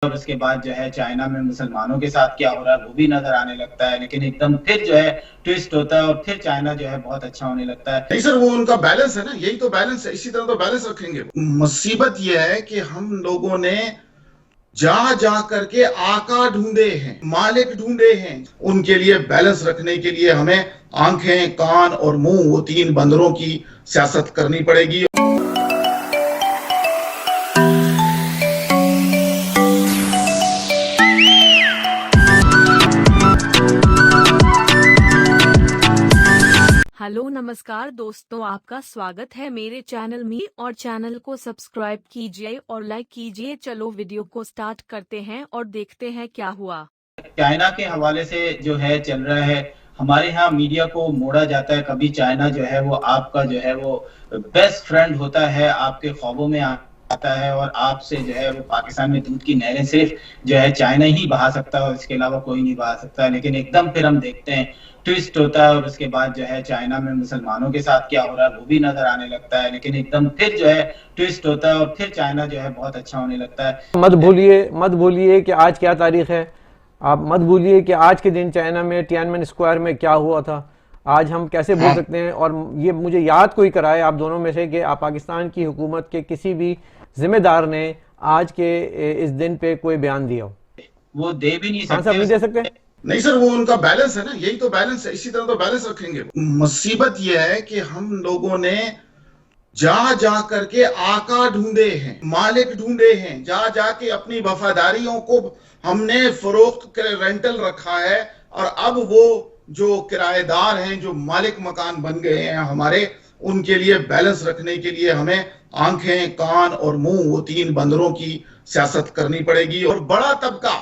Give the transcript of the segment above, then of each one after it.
और उसके बाद जो है चाइना में मुसलमानों के साथ क्या हो रहा है वो भी नजर आने लगता है, लेकिन एकदम फिर जो है ट्विस्ट होता है और फिर चाइना जो है बहुत अच्छा होने लगता है। नहीं सर, वो उनका बैलेंस है ना, यही तो बैलेंस है, इसी तरह तो बैलेंस रखेंगे। मुसीबत यह है कि हम लोगों ने जा जा करके आका ढूंढे हैं, मालिक ढूंढे हैं। उनके लिए बैलेंस रखने के लिए हमें आंखें, कान और मुंह, वो तीन बंदरों की सियासत करनी पड़ेगी। हेलो नमस्कार दोस्तों, आपका स्वागत है मेरे चैनल में और चैनल को सब्सक्राइब कीजिए और लाइक कीजिए। चलो वीडियो को स्टार्ट करते हैं और देखते हैं क्या हुआ। चाइना के हवाले से जो है चल रहा है, हमारे यहाँ मीडिया को मोड़ा जाता है। कभी चाइना जो है वो आपका जो है वो बेस्ट फ्रेंड होता है, आपके ख्वाबों में आता है और आपसे जो है वो पाकिस्तान में दूध की नहरें सिर्फ जो है चाइना ही बहा सकता है और इसके अलावा कोई नहीं बहा सकता है। लेकिन एकदम फिर हम देखते हैं ट्विस्ट होता है और उसके बाद जो है चाइना में मुसलमानों के साथ क्या हो रहा है वो भी नजर आने लगता है, लेकिन एकदम फिर जो है ट्विस्ट होता है और फिर चाइना जो है बहुत अच्छा होने लगता है। मत भूलिए कि आज क्या तारीख है। आप मत भूलिए कि आज के दिन चाइना में तियानमेन स्क्वायर में क्या हुआ था। आज हम कैसे भूल सकते हैं। और ये मुझे याद कोई कराए आप दोनों में से कि आप पाकिस्तान की हुकूमत के किसी भी जिम्मेदार ने आज के इस दिन पे कोई बयान दिया हो। वो दे भी नहीं हाँ साहब, नहीं दे सकते। नहीं सर, वो उनका बैलेंस है ना, यही तो बैलेंस है, इसी तरह तो बैलेंस रखेंगे। मुसीबत यह है कि हम लोगों ने जा जा करके आका ढूंढे हैं, मालिक ढूंढे हैं, जा जा के अपनी वफादारियों को हमने फरोख्त रेंटल रखा है। और अब वो जो किराएदार हैं, जो मालिक मकान बन गए हैं हमारे, उनके लिए बैलेंस रखने के लिए हमें आंखें, कान और मुंह, वो तीन बंदरों की सियासत करनी पड़ेगी। और बड़ा तबका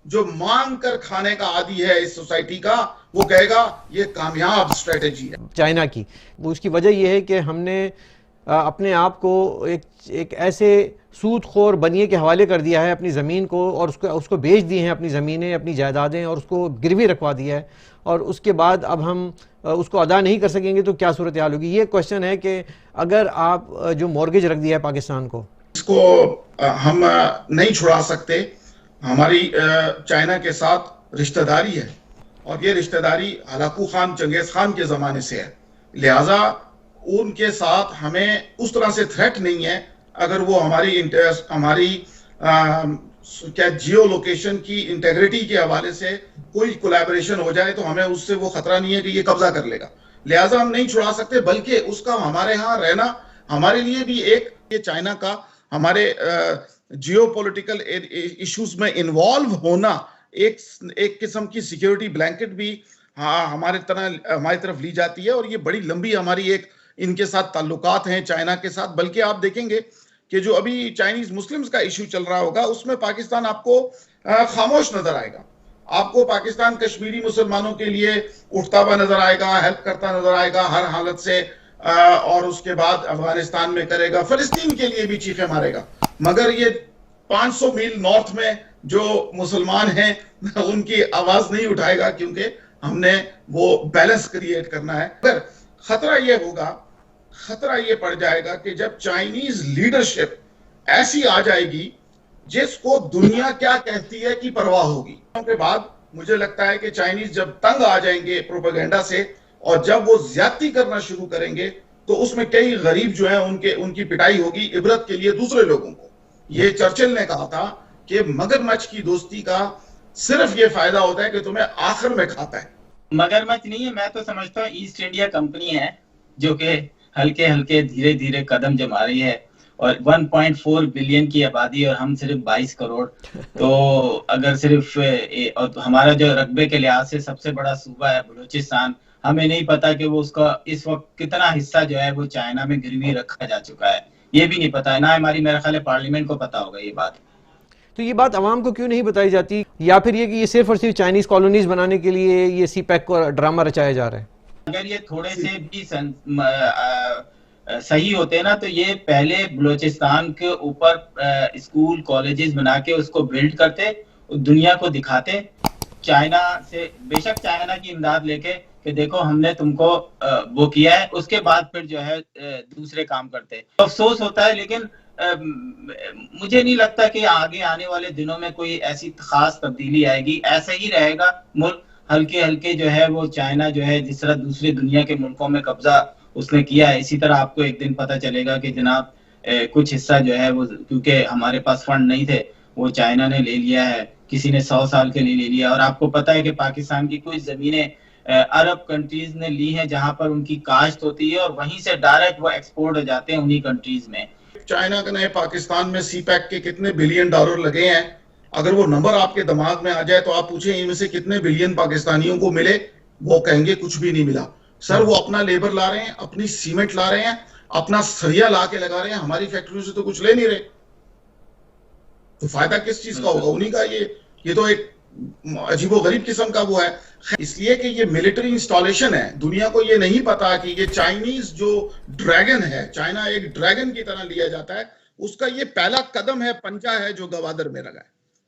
जो मांग कर खाने का आदी है इस सोसाइटी का, वो कहेगा ये कामयाब स्ट्रेटेजी है चाइना की। वो उसकी वजह यह है कि हमने अपने आप को एक ऐसे सूदखोर बनिए के हवाले कर दिया है अपनी ज़मीन को, और उसको बेच दी हैं अपनी ज़मीनें, अपनी जायदादें, और उसको गिरवी रखवा दिया है। और उसके बाद अब हम उसको अदा नहीं कर सकेंगे तो क्या सूरत हाल होगी। ये क्वेश्चन है कि अगर आप जो मॉर्गेज रख दिया है पाकिस्तान को, इसको हम नहीं छुड़ा सकते। हमारी चाइना के साथ रिश्तेदारी है और ये रिश्तेदारी हलाकू खान, चंगेज खान के ज़माने से है। लिहाजा उनके साथ हमें उस तरह से थ्रेट नहीं है। अगर वो हमारी क्या जियो लोकेशन की इंटेग्रिटी के हवाले से कोई कोलैबोरेशन हो जाए तो हमें उससे वो खतरा नहीं है कि ये कब्जा कर लेगा। लिहाजा हम नहीं छुड़ा सकते, बल्कि उसका हमारे यहाँ रहना हमारे लिए भी एक, ये चाइना का हमारे जियो पॉलिटिकल इश्यूज में इन्वॉल्व होना एक किस्म की सिक्योरिटी ब्लैंकेट भी हमारी तरफ ली जाती है। और ये बड़ी लंबी हमारी एक इनके साथ ताल्लुकात हैं चाइना के साथ। बल्कि आप देखेंगे कि जो अभी चाइनीज मुस्लिम्स का इशू चल रहा होगा, उसमें पाकिस्तान आपको खामोश नजर आएगा। आपको पाकिस्तान कश्मीरी मुसलमानों के लिए उठता हुआ नजर आएगा, हेल्प करता नजर आएगा हर हालत से। और उसके बाद अफगानिस्तान में करेगा, फिलिस्तीन के लिए भी चीखें मारेगा। मगर ये 500 मील नॉर्थ में जो मुसलमान हैं उनकी आवाज नहीं उठाएगा, क्योंकि हमने वो बैलेंस क्रिएट करना है। अगर खतरा ये पड़ जाएगा कि जब चाइनीज लीडरशिप ऐसी आ जाएगी जिसको दुनिया क्या कहती है कि परवाह होगी, के बाद मुझे लगता है कि चाइनीज जब तंग आ जाएंगे प्रोपेगेंडा से और जब वो ज्यादती करना शुरू करेंगे, तो उसमें कई गरीब जो है उनकी पिटाई होगी, इबरत के लिए दूसरे लोगों को। ये चर्चिल ने कहा था कि मगरमच्छ की दोस्ती का सिर्फ ये फायदा होता है कि तुम्हें आखिर में खाता है। मगरमच्छ नहीं है, मैं तो समझता हूँ ईस्ट इंडिया कंपनी है जो कि हल्के हल्के धीरे धीरे कदम जमा रही है। और 1.4 बिलियन की आबादी और हम सिर्फ 22 करोड़। तो अगर सिर्फ और हमारा जो रकबे के लिहाज से सबसे बड़ा सूबा है बलूचिस्तान, हमें नहीं पता कि वो उसका इस वक्त कितना हिस्सा जो है वो चाइना में गिरवी रखा जा चुका है, ये भी नहीं पता है ना। हमारी मेरे ख्याल पार्लियामेंट को पता होगा ये बात। तो ये बात आवाम को क्यों नहीं बताई जाती, या फिर ये कि ये सिर्फ और सिर्फ चाइनीज कॉलोनीज बनाने के लिए ये सीपैक को ड्रामा रचाया जा रहा है। अगर ये थोड़े से भी सही होते ना, तो ये पहले बलूचिस्तान के ऊपर स्कूल कॉलेजेस बना के उसको बिल्ड करते, दुनिया को दिखाते, चाइना से बेशक चाइना की इमदाद लेके कि देखो हमने तुमको वो किया है। उसके बाद फिर जो है दूसरे काम करते। तो अफसोस होता है, लेकिन मुझे नहीं लगता कि आगे आने वाले दिनों में कोई ऐसी खास तब्दीली आएगी। ऐसा ही रहेगा मुल्क, हल्के हल्के जो है वो चाइना जो है जिस तरह दूसरी दुनिया के मुल्कों में कब्जा उसने किया है, इसी तरह आपको एक दिन पता चलेगा कि जनाब कुछ हिस्सा जो है वो, क्योंकि हमारे पास फंड नहीं थे, वो चाइना ने ले लिया है, किसी ने 100 साल के लिए ले लिया। और आपको पता है कि पाकिस्तान की कुछ जमीनें अरब कंट्रीज ने ली हैं जहां पर उनकी काश्त होती है और वहीं से डायरेक्ट वो एक्सपोर्ट हो जाते हैं उन्हीं कंट्रीज में। चाइना ने पाकिस्तान में सीपैक के कितने बिलियन डॉलर लगे हैं, अगर वो नंबर आपके दिमाग में आ जाए तो आप पूछें इनमें से कितने बिलियन पाकिस्तानियों को मिले, वो कहेंगे कुछ भी नहीं मिला। सर वो अपना लेबर ला रहे हैं, अपनी सीमेंट ला रहे हैं, अपना सरिया ला के लगा रहे हैं, हमारी फैक्ट्रियों से तो कुछ ले नहीं रहे, तो फायदा किस चीज का होगा उन्हीं का। ये तो एक अजीबोगरीब किस्म का वो है, इसलिए कि ये मिलिट्री इंस्टॉलेशन है। दुनिया को ये नहीं पता कि ये चाइनीज जो ड्रैगन है, चाइना एक ड्रैगन की तरह लिया जाता है, उसका ये पहला कदम है, पंजा है जो गवादर में लगा है।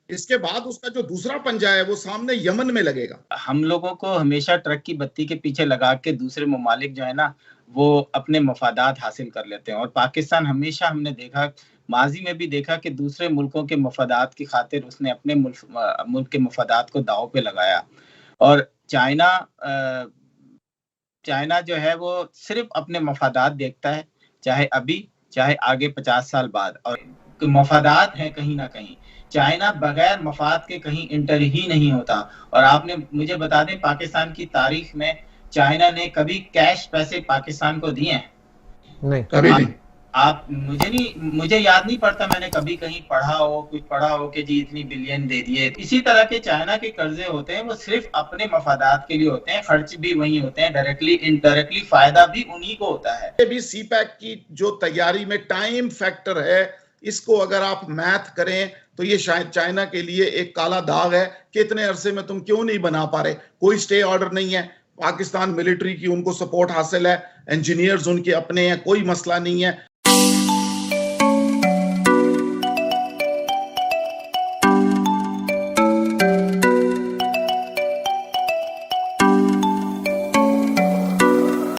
इसके बाद उसका जो दूसरा पंजा है वो सामने यमन में लगेगा। हम लोगों को हमेशा ट्रक की बत्ती के पीछे लगा के दूसरे ममालिक जो है ना वो अपने मफादात हासिल कर लेते हैं, और पाकिस्तान हमेशा हमने देखा, माजी में भी देखा कि दूसरे मुल्कों के मफादात की खातिर उसने अपने मुल्क के मफादात को दांव पे लगाया। और चाइना जो है वो सिर्फ अपने मफादात देखता है, चाहे अभी चाहे आगे 50 साल बाद, और मफादात हैं कहीं ना कहीं। चाइना बगैर मफाद के कहीं इंटर ही नहीं होता। और आपने मुझे बता दें, पाकिस्तान की तारीख में चाइना ने कभी कैश पैसे पाकिस्तान को दिए हैं? नहीं, कभी नहीं। आप मुझे याद नहीं पड़ता मैंने कभी कहीं कुछ पढ़ा हो कि जी इतनी बिलियन दे दिए। इसी तरह के चाइना के कर्जे होते हैं, वो सिर्फ अपने मफादात के लिए होते हैं, खर्च भी वही होते हैं, डायरेक्टली इनडायरेक्टली फायदा भी उन्हीं को होता है। ये भी सीपैक की जो तैयारी में टाइम फैक्टर है, इसको अगर आप मैथ करें तो ये शायद चाइना के लिए एक काला दाग है कि इतने अरसे में तुम क्यों नहीं बना पा रहे। कोई स्टे ऑर्डर नहीं है, पाकिस्तान मिलिट्री की उनको सपोर्ट हासिल है, इंजीनियर्स उनके अपने हैं, कोई मसला नहीं है।